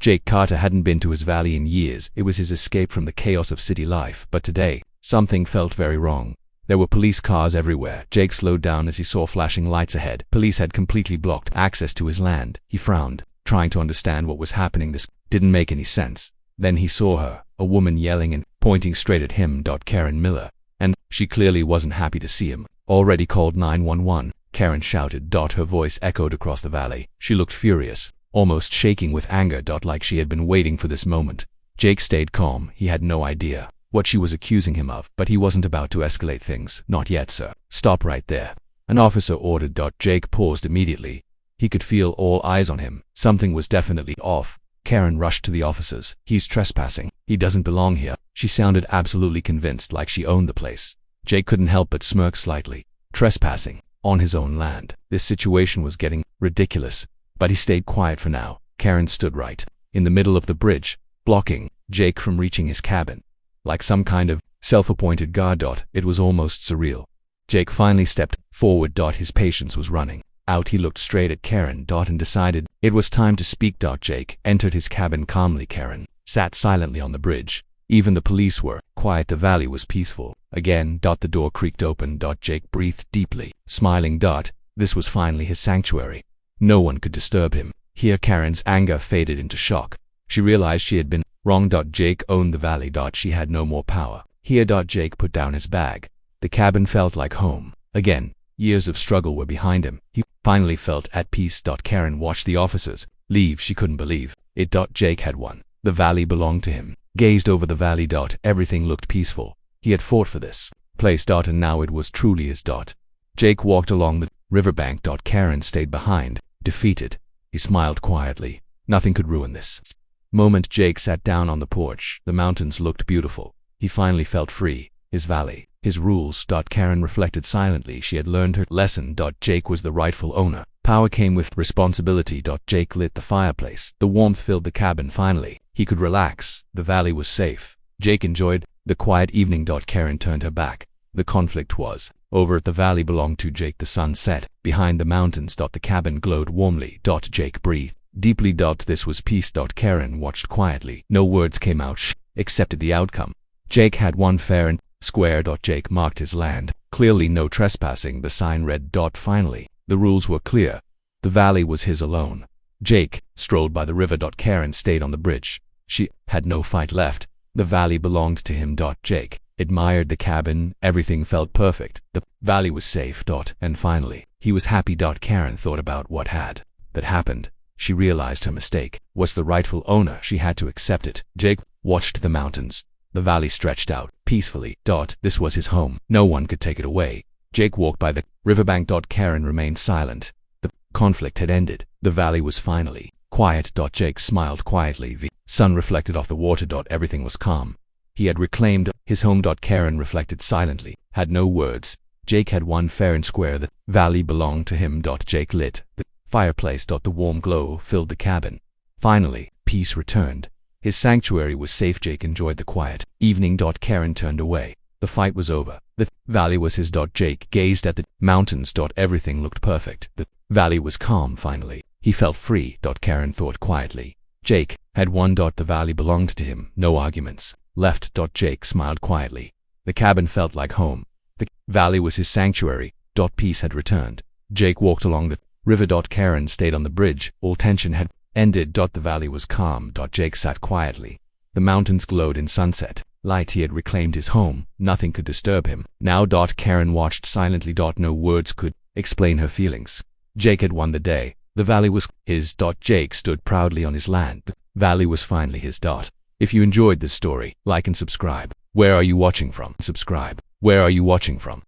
Jake Carter hadn't been to his valley in years. It was his escape from the chaos of city life. But today, something felt very wrong. There were police cars everywhere. Jake slowed down as he saw flashing lights ahead. Police had completely blocked access to his land. He frowned, trying to understand what was happening. This didn't make any sense. Then he saw her, a woman yelling and pointing straight at him. Karen Miller. And she clearly wasn't happy to see him. Already called 911, Karen shouted. Her voice echoed across the valley. She looked furious, almost shaking with anger. Like she had been waiting for this moment. Jake stayed calm. He had no idea what she was accusing him of, but he wasn't about to escalate things. Not yet, sir. Stop right there, an officer ordered. Jake paused immediately. He could feel all eyes on him. Something was definitely off. Karen rushed to the officers. He's trespassing. He doesn't belong here. She sounded absolutely convinced, like she owned the place. Jake couldn't help but smirk slightly. Trespassing on his own land. This situation was getting ridiculous, but he stayed quiet for now. Karen stood right in the middle of the bridge, blocking Jake from reaching his cabin. Like some kind of self-appointed guard. It was almost surreal. Jake finally stepped forward. His patience was running out. He looked straight at Karen. And decided it was time to speak. Jake entered his cabin calmly. Karen sat silently on the bridge. Even the police were quiet. The valley was peaceful. Again, the door creaked open. Jake breathed deeply, smiling. This was finally his sanctuary. No one could disturb him. Here Karen's anger faded into shock. She realized she had been wrong. Jake owned the valley. She had no more power. Here. Jake put down his bag. The cabin felt like home. Again, years of struggle were behind him. He finally felt at peace. Karen watched the officers leave. She couldn't believe it. Jake had won. The valley belonged to him. Gazed over the valley. Everything looked peaceful. He had fought for this place. And now it was truly his. Jake walked along the riverbank. Karen stayed behind, defeated. He smiled quietly. Nothing could ruin this moment. Jake sat down on the porch. The mountains looked beautiful. He finally felt free. His valley, his rules. Karen reflected silently. She had learned her lesson. Jake was the rightful owner. Power came with responsibility. Jake lit the fireplace. The warmth filled the cabin. Finally, he could relax. The valley was safe. Jake enjoyed the quiet evening. Karen turned her back. The conflict was over. The valley belonged to Jake. The sun set behind the mountains. The cabin glowed warmly. Jake breathed deeply. This was peace. Karen watched quietly. No words came out. She accepted the outcome. Jake had won fair and square. Jake marked his land. Clearly no trespassing. The sign read. Finally, the rules were clear. The valley was his alone. Jake strolled by the river. Karen stayed on the bridge. She had no fight left. The valley belonged to him. Jake admired the cabin. Everything felt perfect. The valley was safe. And finally, he was happy. Karen thought about what had happened. She realized her mistake. Was the rightful owner. She had to accept it. Jake watched the mountains. The valley stretched out peacefully. This was his home. No one could take it away. Jake walked by the riverbank. Karen remained silent. The conflict had ended. The valley was finally quiet. Jake smiled quietly. The sun reflected off the water. Everything was calm. He had reclaimed his home. Karen reflected silently. Had no words. Jake had won fair and square. The valley belonged to him. Jake lit the fireplace. The warm glow filled the cabin. Finally, peace returned. His sanctuary was safe. Jake enjoyed the quiet evening. Karen turned away. The fight was over. The valley was his. Jake gazed at the mountains. Everything looked perfect. The valley was calm. Finally, he felt free. Karen thought quietly. Jake had won. The valley belonged to him. No arguments left. Jake smiled quietly. The cabin felt like home. The valley was his sanctuary. Peace had returned. Jake walked along the river. Karen stayed on the bridge. All tension had ended. The valley was calm. Jake sat quietly. The mountains glowed in sunset light. He had reclaimed his home. Nothing could disturb him. Now. Karen watched silently. No words could explain her feelings. Jake had won the day. The valley was his. Jake stood proudly on his land. The valley was finally his. If you enjoyed this story, like and subscribe. Where are you watching from? Subscribe. Where are you watching from?